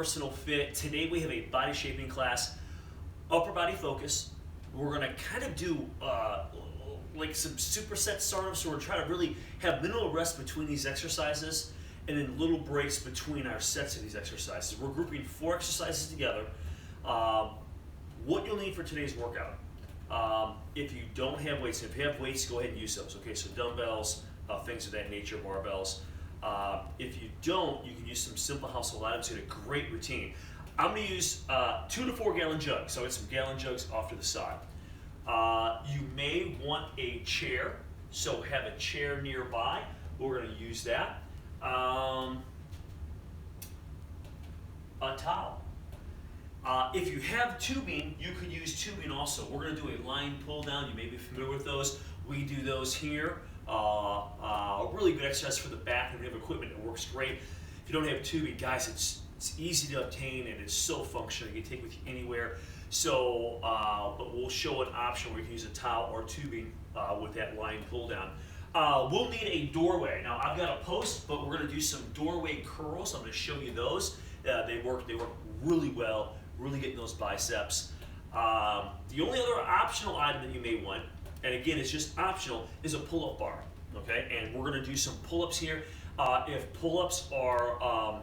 personal fit. Today we have a body shaping class, upper body focus. We're gonna kind of do like some superset sort of, so we're trying to really have minimal rest between these exercises and then little breaks between our sets of these exercises. We're grouping 4 exercises together. What you'll need for today's workout. If you don't have weights, if you have weights, go ahead and use those. Okay, so dumbbells, things of that nature, barbells. If you don't, you can use some simple household items to get a great routine. I'm going to use 2 to 4 gallon jugs. So I'll get some gallon jugs off to the side. You may want a chair, so have a chair nearby. We're going to use that. A towel. If you have tubing, you could use tubing also. We're going to do a line pull down. You may be familiar with those. We do those here. A really good exercise for the back, and we have equipment that works great. If you don't have tubing, guys, it's easy to obtain and it's so functional. You can take it with you anywhere. So, but we'll show an option where you can use a towel or tubing with that line pull down. We'll need a doorway. Now, I've got a post, but we're going to do some doorway curls. I'm going to show you those. They work really well, really getting those biceps. The only other optional item that you may want, and again, it's just optional, is a pull-up bar. Okay, and we're going to do some pull-ups here. If pull-ups are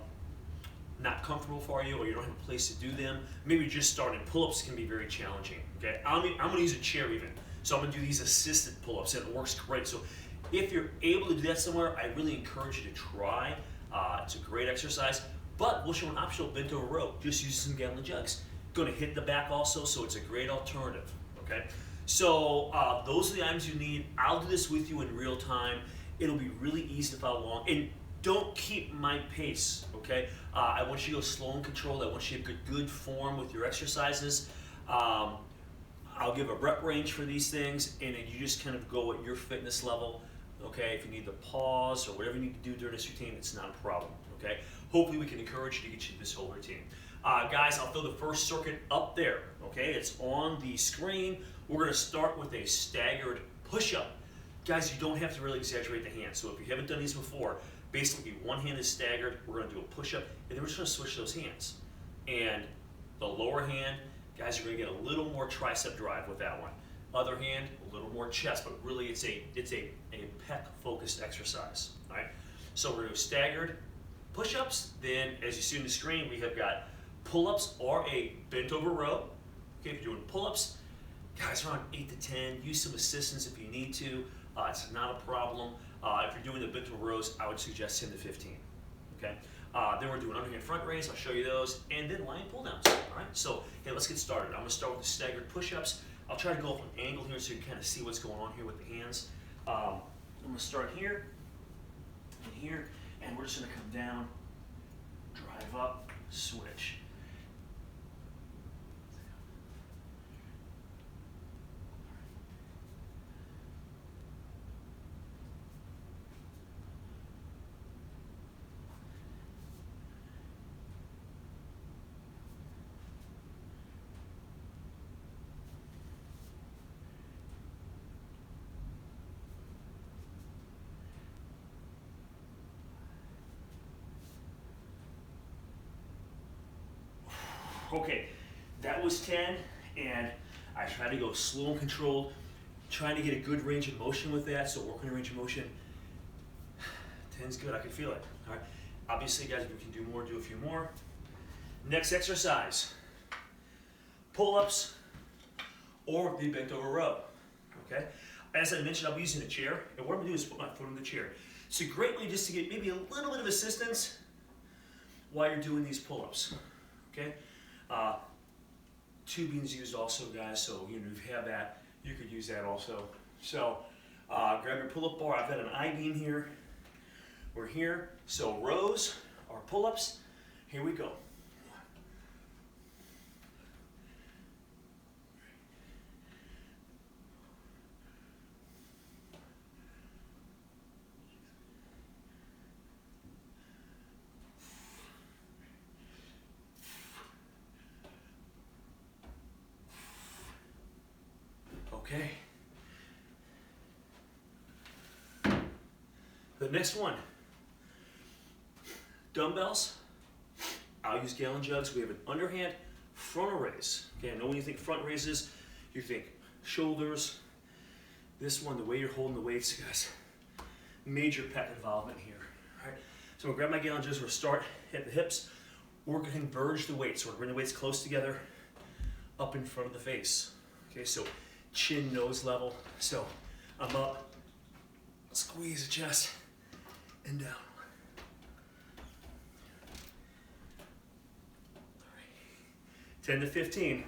not comfortable for you, or you don't have a place to do them, maybe just starting. Pull-ups can be very challenging. Okay, I'm going to use a chair even, so I'm going to do these assisted pull-ups, and it works great. So if you're able to do that somewhere, I really encourage you to try. It's a great exercise, but we'll show an optional bent over row. Just use some gallon jugs. Going to hit the back also, so it's a great alternative. Okay. So those are the items you need. I'll do this with you in real time. It'll be really easy to follow along. And don't keep my pace, okay? I want you to go slow and controlled. I want you to get good form with your exercises. I'll give a rep range for these things, and then you just kind of go at your fitness level, okay? If you need to pause or whatever you need to do during this routine, it's not a problem, okay? Hopefully we can encourage you to get you this whole routine. Guys, I'll throw the first circuit up there, okay? It's on the screen. We're going to start with a staggered push-up. Guys, you don't have to really exaggerate the hands. So if you haven't done these before, basically one hand is staggered. We're going to do a push-up, and then we're just going to switch those hands. And the lower hand, guys, you're going to get a little more tricep drive with that one. Other hand, a little more chest, but really it's a pec-focused exercise. All right. So we're going to do staggered push-ups. Then, as you see on the screen, we have got pull-ups or a bent over row. Okay, if you're doing pull-ups, guys, around 8 to 10. Use some assistance if you need to. It's not a problem. If you're doing the bent over rows, I would suggest 10 to 15. Okay. Then we're doing underhand front raise. I'll show you those, and then lying pull downs. All right. So, hey, let's get started. I'm going to start with the staggered push-ups. I'll try to go off an angle here so you can kind of see what's going on here with the hands. I'm going to start here and here, and we're just going to come down, drive up, switch. Okay, that was 10, and I tried to go slow and controlled, trying to get a good range of motion with that, so working a range of motion. 10's good, I can feel it. All right. Obviously, guys, if we can do more, do a few more. Next exercise, pull-ups or the bent over row, okay? As I mentioned, I'll be using a chair, and what I'm gonna do is put my foot on the chair. It's a great way just to get maybe a little bit of assistance while you're doing these pull-ups, okay? Tubing's used also, guys, so if you have that, you could use that also. So grab your pull-up bar. I've got an I-beam here. We're here. So rows or pull-ups. Here we go. Okay. The next one, dumbbells. I'll use gallon jugs. We have an underhand frontal raise. Okay, I know when you think front raises, you think shoulders. This one, the way you're holding the weights, guys, major pec involvement here. All right, so I'm gonna grab my gallon jugs. We're gonna start at the hips. We're gonna converge the weights. So we're gonna bring the weights close together, up in front of the face. Okay, so chin, nose level. So I'm up, squeeze the chest, and down. 10 to 15.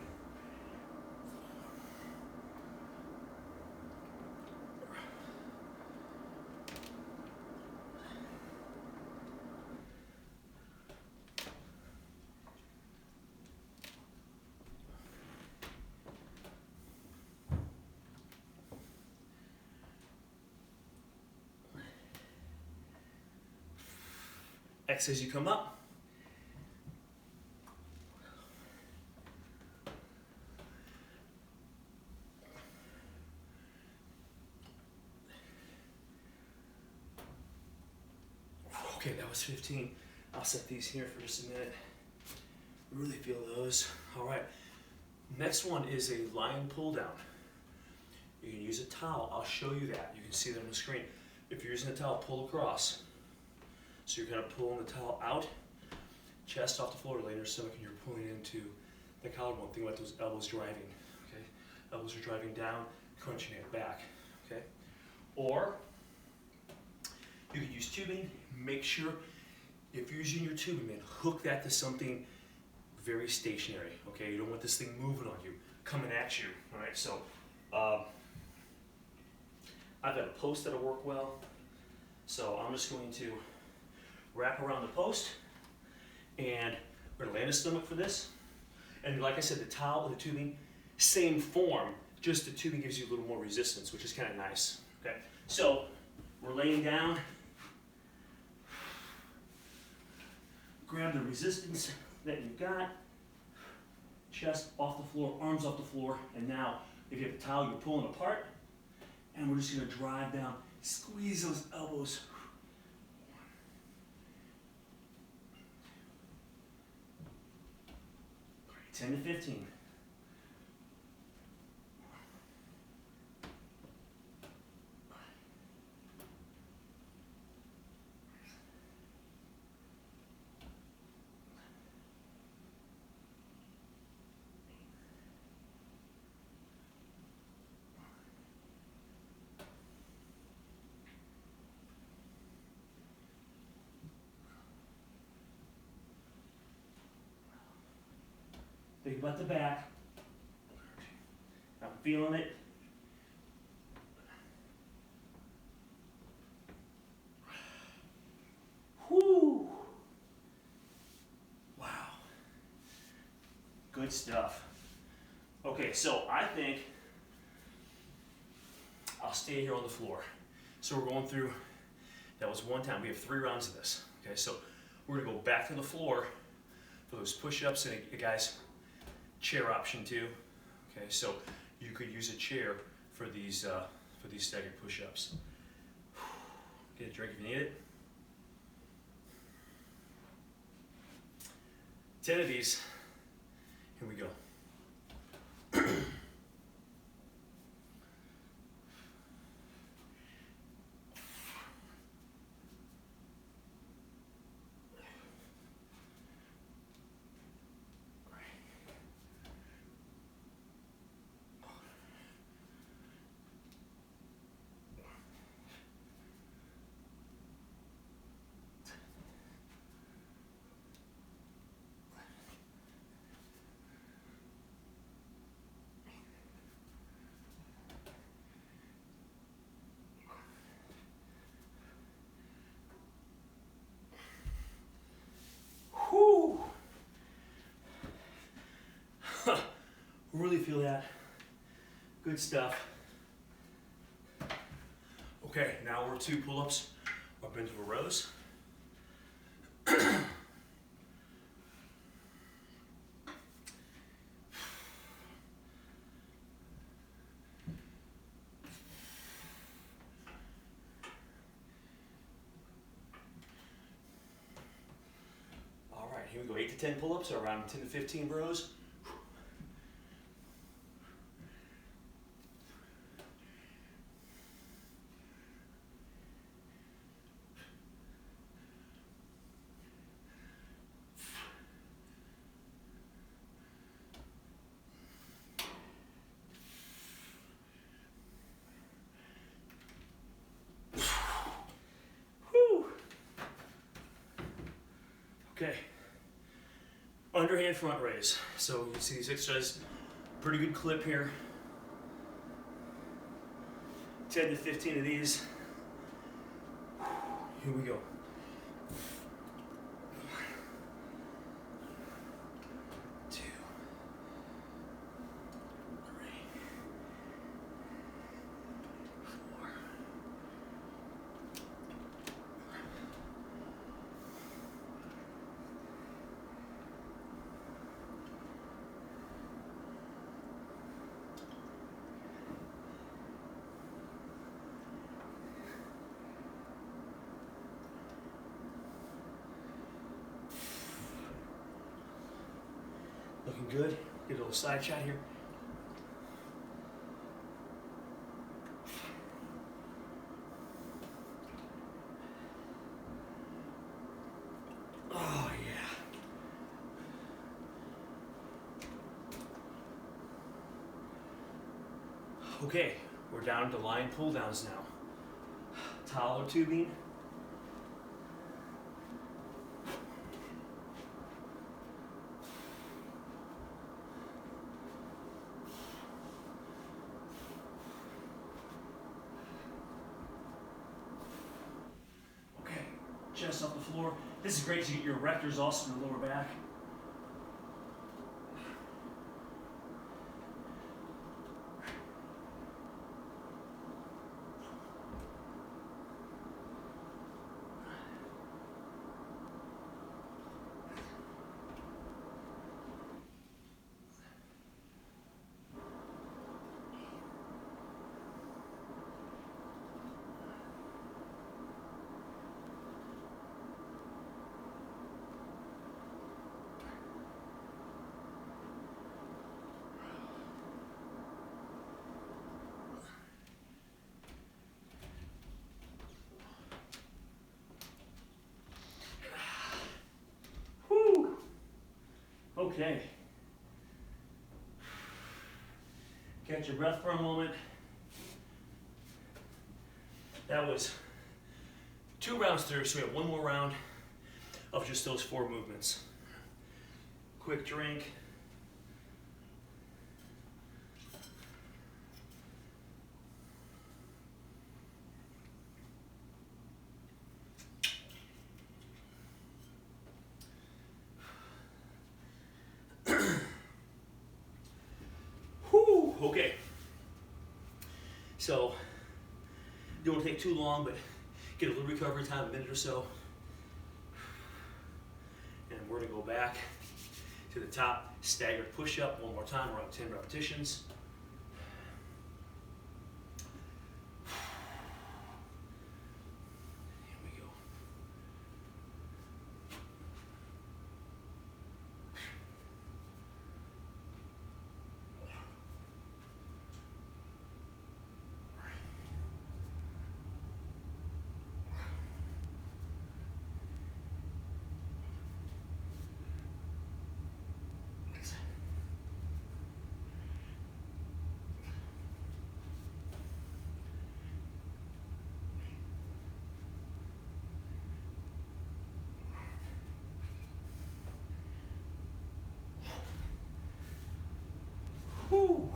X as you come up. Okay, that was 15. I'll set these here for just a minute. Really feel those. All right. Next one is a lying pull down. You can use a towel. I'll show you that. You can see that on the screen. If you're using a towel, pull across. So you're kind of pulling the towel out, chest off the floor, laying your stomach, and you're pulling into the collarbone. Think about those elbows driving. Okay, elbows are driving down, crunching it back. Okay, or you could use tubing. Make sure if you're using your tubing, man, hook that to something very stationary. Okay, you don't want this thing moving on you, coming at you. All right, so I've got a post that'll work well. So I'm just going to wrap around the post, and we're gonna lay on the stomach for this. And like I said, the towel and the tubing, same form, just the tubing gives you a little more resistance, which is kind of nice. Okay, so we're laying down. Grab the resistance that you've got. Chest off the floor, arms off the floor, and now if you have a towel, you're pulling apart, and we're just gonna drive down, squeeze those elbows. 10 to 15. Think about the back. I'm feeling it. Whoo! Wow. Good stuff. Okay, so I think I'll stay here on the floor. So we're going through, that was one time. We have 3 rounds of this. Okay, so we're gonna go back to the floor for those push-ups, and guys, chair option too. Okay, so you could use a chair for these staggered push-ups. Get a drink if you need it. 10 of these. Here we go. Whew. Really feel that. Good stuff. Okay, now we're 2 pull-ups up into a rows. All right, here we go, 8 to 10 pull-ups, or around 10 to 15 rows. Okay, underhand front raise. So you can see these exercises, pretty good clip here. 10 to 15 of these. Here we go. 2, 3, 4. Looking good. Get a little side shot here. Oh yeah. Okay, we're down to line pull downs now. Towel or tubing. Chest off the floor. This is great to get your erectors also in the lower back. Okay. Catch your breath for a moment. That was 2 rounds through, so we have 1 more round of just those 4 movements. Quick drink. Okay, so you don't want to take too long, but get a little recovery time, a minute or so. And we're going to go back to the top staggered push-up one more time, around 10 repetitions. Here we go. Whew.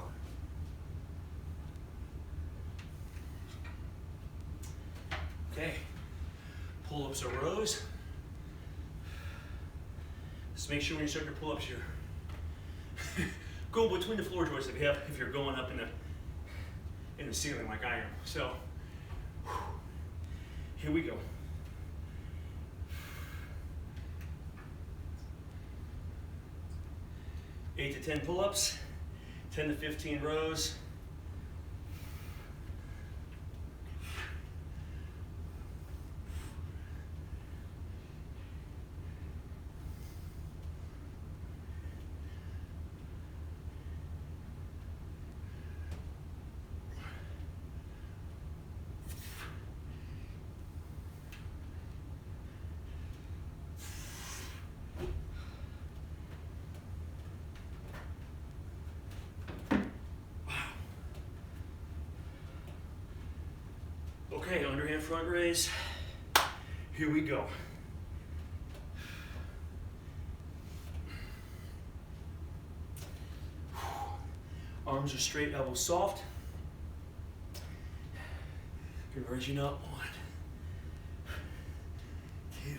Okay, pull-ups or rows. Just make sure when you start your pull-ups, you're going between the floor joists if you're going up in the ceiling like I am. So, here we go. Eight to 10 pull-ups, 10 to 15 rows. Okay, underhand front raise. Here we go. Arms are straight, elbows soft. Converging up. 1, 2,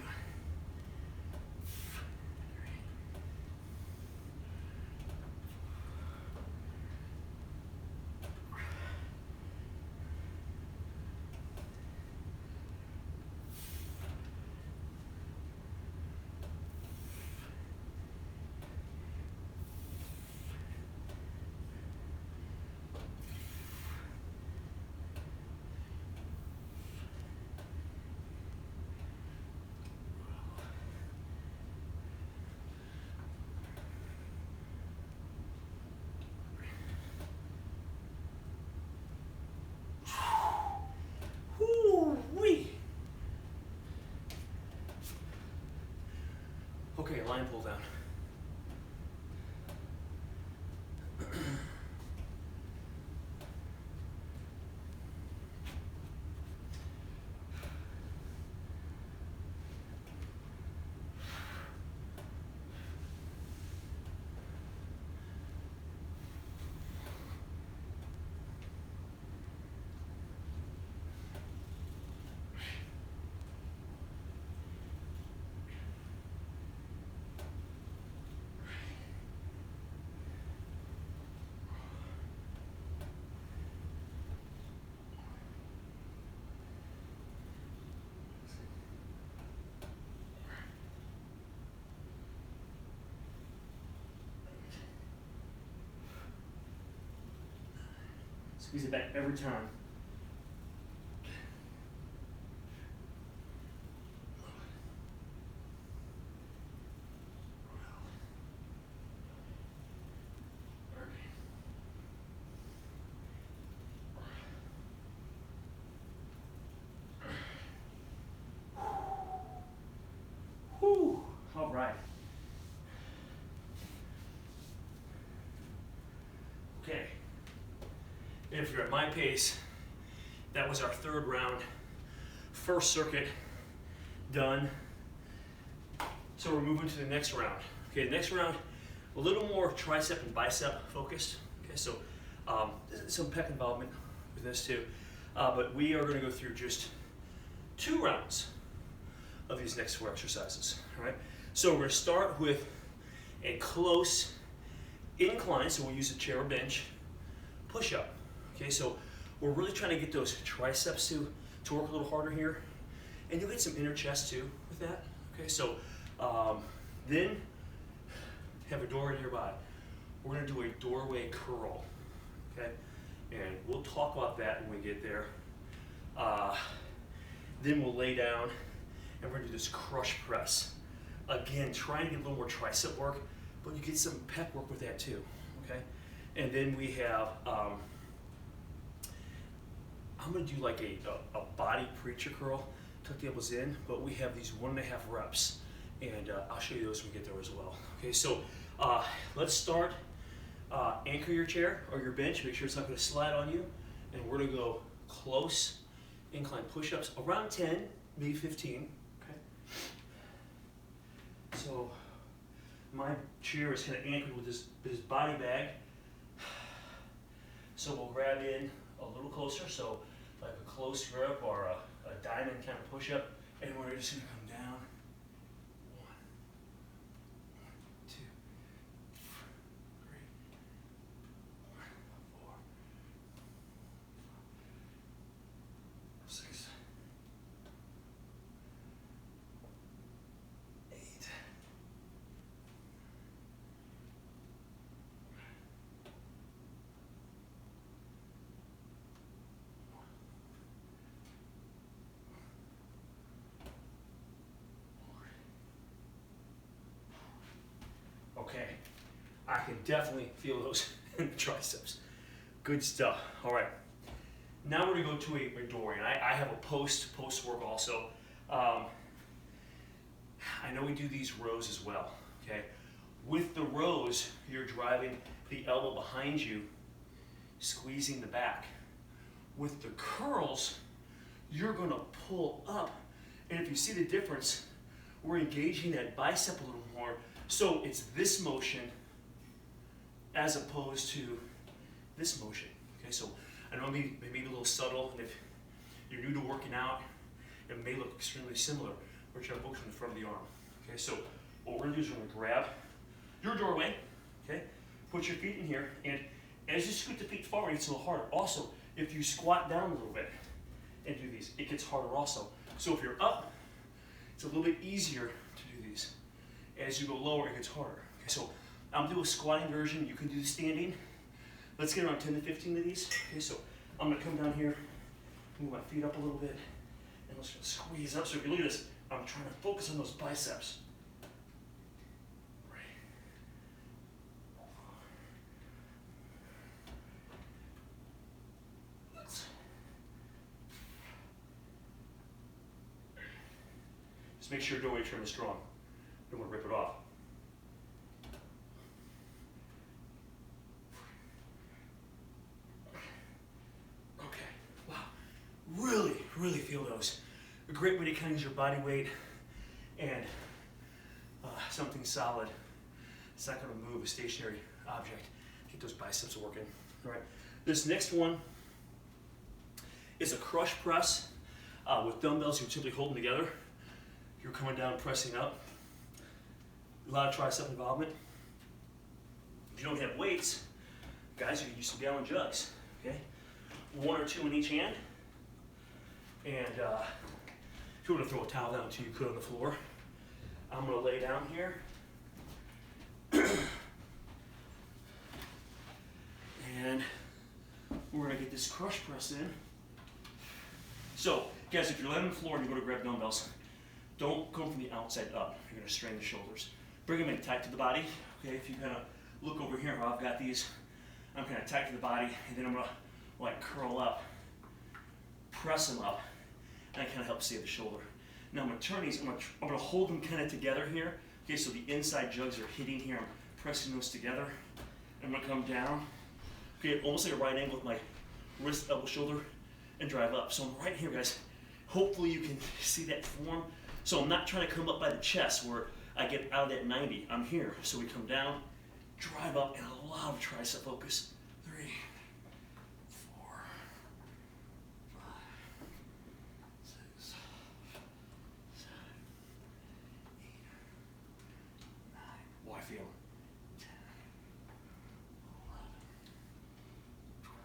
3. Okay, line pull down. Squeeze it back every time. Whew. All right. Okay. If you're at my pace, that was our 3rd round. First circuit done. So we're moving to the next round. Okay, the next round, a little more tricep and bicep focused. Okay, so some pec involvement with this too. But we are going to go through just 2 rounds of these next 4 exercises. All right. So we're going to start with a close incline. So we'll use a chair or bench push-up. Okay, so we're really trying to get those triceps to work a little harder here, and you'll get some inner chest too with that. Okay, so then have a door nearby. We're going to do a doorway curl. Okay, and we'll talk about that when we get there. Then we'll lay down, and we're going to do this crush press. Again, trying to get a little more tricep work, but you get some pec work with that too. Okay, and then we have. I'm going to do like a body preacher curl, tuck the elbows in, but we have these 1.5 reps, and I'll show you those when we get there as well. Okay, so let's start. Anchor your chair or your bench, make sure it's not going to slide on you, and we're going to go close incline push-ups, around 10, maybe 15. Okay. So my chair is kind of anchored with this body bag, so we'll grab in a little closer, so like a close grip or a diamond kind of push-up, and we're just going to come down. 1, 2, 3, 4, 6, 8. Okay, I can definitely feel those in the triceps. Good stuff. All right, now we're gonna go to a doorway, and I have a post work also. I know we do these rows as well. Okay, with the rows, you're driving the elbow behind you, squeezing the back. With the curls, you're gonna pull up. And if you see the difference, we're engaging that bicep a little more. So it's this motion as opposed to this motion. Okay, so I know maybe a little subtle, and if you're new to working out, it may look extremely similar. We're trying to focus on the front of the arm. Okay, so what we're gonna do is we're gonna grab your doorway, okay? Put your feet in here, and as you scoot the feet forward, it's a little harder. Also, if you squat down a little bit and do these, it gets harder also. So if you're up, it's a little bit easier to do these. As you go lower, it gets harder. Okay, so I'm doing a squatting version. You can do the standing. Let's get around 10 to 15 of these. Okay, so I'm gonna come down here, move my feet up a little bit, and let's just squeeze up. So if you look at this, I'm trying to focus on those biceps. Just make sure your doorway trim is strong. Don't want to rip it off. Okay, wow. Really feel those. A great way to kind of use your body weight and something solid. It's not going to move a stationary object. Get those biceps working. All right. This next one is a crush press with dumbbells. You simply hold them together. You're coming down, pressing up. A lot of tricep involvement. If you don't have weights, guys, you can use some gallon jugs, okay? 1 or 2 in each hand. And if you want to throw a towel down too, you could on the floor. I'm gonna lay down here. And we're gonna get this crush press in. So, guys, if you're laying on the floor and you go to grab dumbbells, don't go from the outside up. You're gonna strain the shoulders. Bring them in tight to the body. Okay, if you kind of look over here how I've got these, I'm kind of tight to the body, and then I'm gonna like curl up, press them up, and that kind of helps save the shoulder. Now I'm gonna turn these, I'm gonna hold them kind of together here. Okay, so the inside jugs are hitting here. I'm pressing those together. I'm gonna come down. Okay, almost like a right angle with my wrist, elbow, shoulder, and drive up. So I'm right here, guys. Hopefully you can see that form. So I'm not trying to come up by the chest where I get out of that 90. I'm here. So we come down, drive up, and a lot of tricep focus. 3, 4, 5, 6, 7, 8, 9. Oh, I feel 10, 11, 12,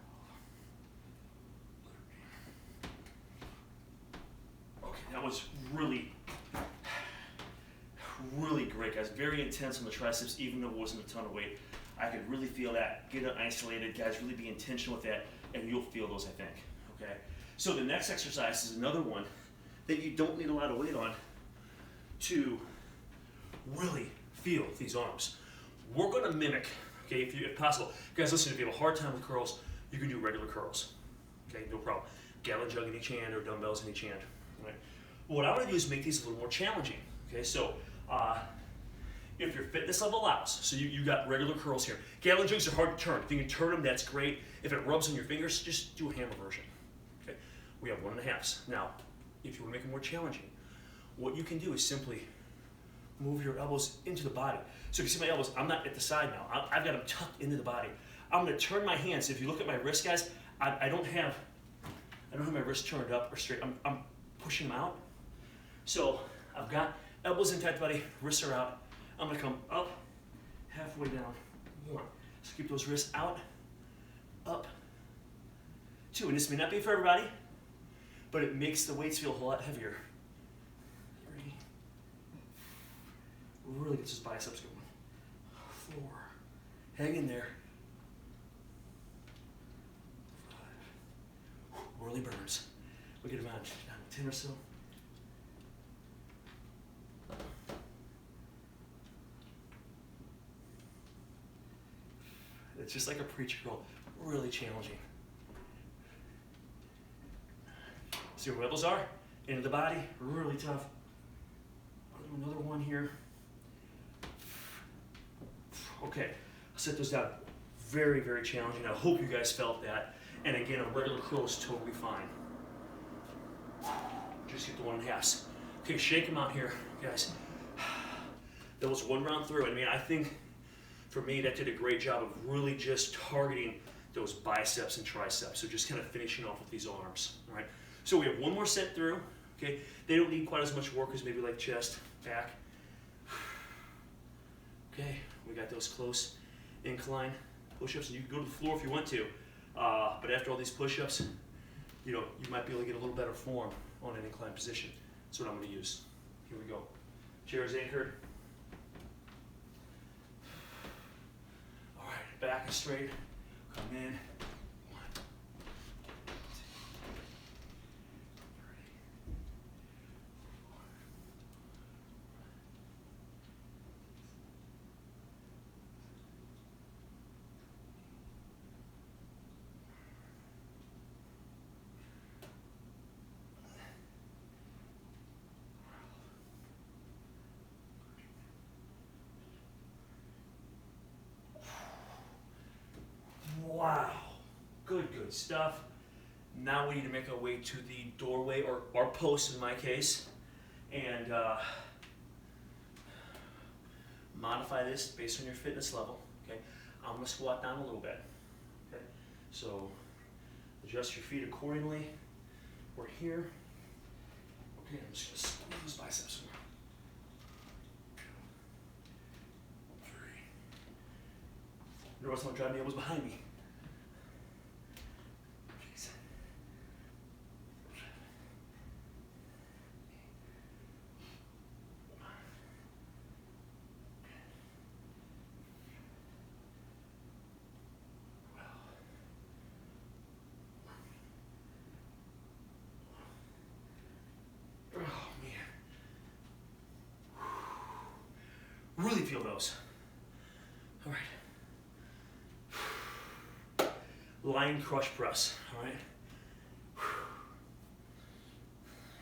13. Okay, that was really great, guys. Very intense on the triceps, even though it wasn't a ton of weight. I could really feel that. Get it isolated, guys. Really be intentional with that, and you'll feel those, I think. Okay. So the next exercise is another one that you don't need a lot of weight on to really feel these arms. We're going to mimic, okay, if possible. Guys, listen, if you have a hard time with curls, you can do regular curls. Okay, no problem. Gallon jug in each hand or dumbbells in each hand. Right. What I want to do is make these a little more challenging. Okay, so if your fitness level allows, so you got regular curls here. Gallon jugs are hard to turn. If you can turn them, that's great. If it rubs on your fingers, just do a hammer version. Okay, we have 1.5s. Now, if you want to make it more challenging, what you can do is simply move your elbows into the body. So if you see my elbows, I'm not at the side now. I've got them tucked into the body. I'm going to turn my hands. If you look at my wrist, guys, I don't have my wrist turned up or straight. I'm pushing them out. So I've got elbows inside the body, wrists are out. I'm gonna come up, halfway down, 1. So keep those wrists out, up, 2. And this may not be for everybody, but it makes the weights feel a whole lot heavier. 3. Really gets those biceps going. 4. Hang in there. 5. Really burns. We get them out, 10 or so. It's just like a preacher curl, really challenging. See where elbows are? Into the body, really tough. I'll do another one here. Okay, I'll set those down. Very, very challenging. I hope you guys felt that. And again, a regular curl is totally fine. Just get the 1.5s. Okay, shake them out here, guys. That was one round through. I mean, I think for me that did a great job of really just targeting those biceps and triceps. So just kind of finishing off with these arms. All right. So we have one more set through. Okay. They don't need quite as much work as maybe like chest, back. Okay. We got those close incline push-ups, and you can go to the floor if you want to. But after all these push-ups, you know, you might be able to get a little better form on an incline position. That's what I'm going to use. Here we go. Chair is anchored. All right, back is straight. Come in. 1, 2, 3, 4. Wow, good stuff. Now we need to make our way to the doorway, or post in my case, and modify this based on your fitness level. Okay, I'm going to squat down a little bit. Okay, so adjust your feet accordingly. We're here. Okay, I'm just going to squeeze biceps. 2, 3. Notice I'm driving the elbows behind me. Really feel those. All right. Lying crush press. All right.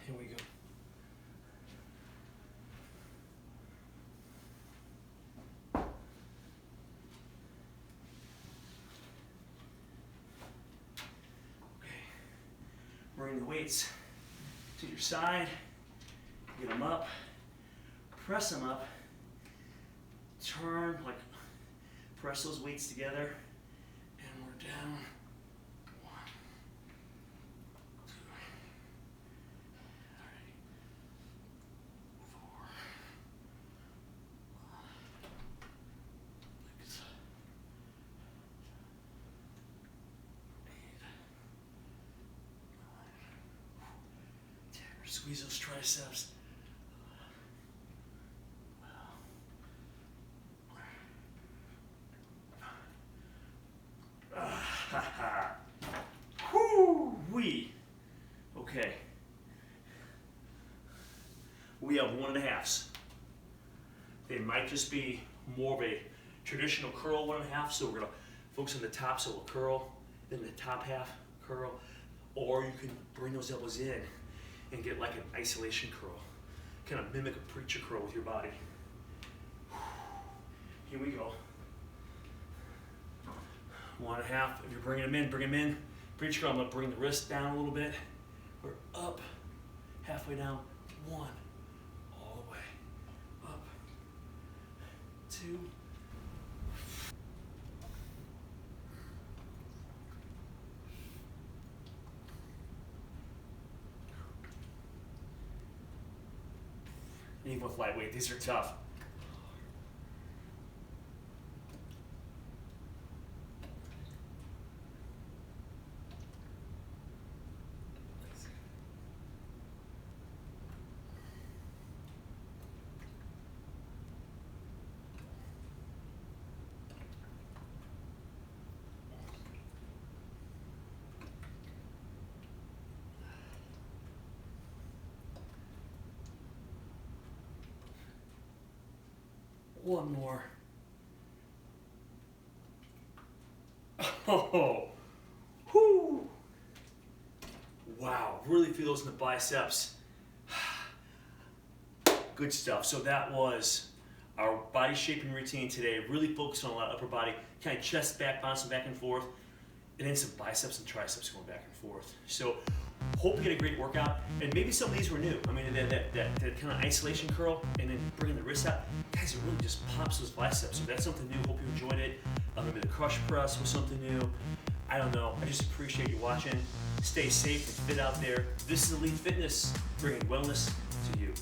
Here we go. Okay. Bring the weights to your side. Get them up. Press them up. Turn, like press those weights together, and we're down. 1, 2, 3, 4, 6, 8, 9, 10. Squeeze those triceps. Okay. We have 1.5s. They might just be more of a traditional curl 1.5, so we're going to focus on the top, so we'll curl, then the top half curl, or you can bring those elbows in and get like an isolation curl, kind of mimic a preacher curl with your body. Here we go. 1.5. If you're bringing them in, bring them in. Preacher curl, I'm going to bring the wrist down a little bit. We're up, halfway down. 1, all the way up. 2. And even with lightweight, these are tough. One more. Oh, whoo. Wow, really feel those in the biceps. Good stuff. So that was our body shaping routine today. Really focused on a lot of upper body, kind of chest back, bouncing back and forth. and then some biceps and triceps going back and forth. So hope you get a great workout. And maybe some of these were new. I mean, that kind of isolation curl and then bringing the wrist out, guys, it really just pops those biceps. So that's something new. Hope you enjoyed it. Maybe the crush press was something new. I don't know. I just appreciate you watching. Stay safe and fit out there. This is Elite Fitness, bringing wellness to you.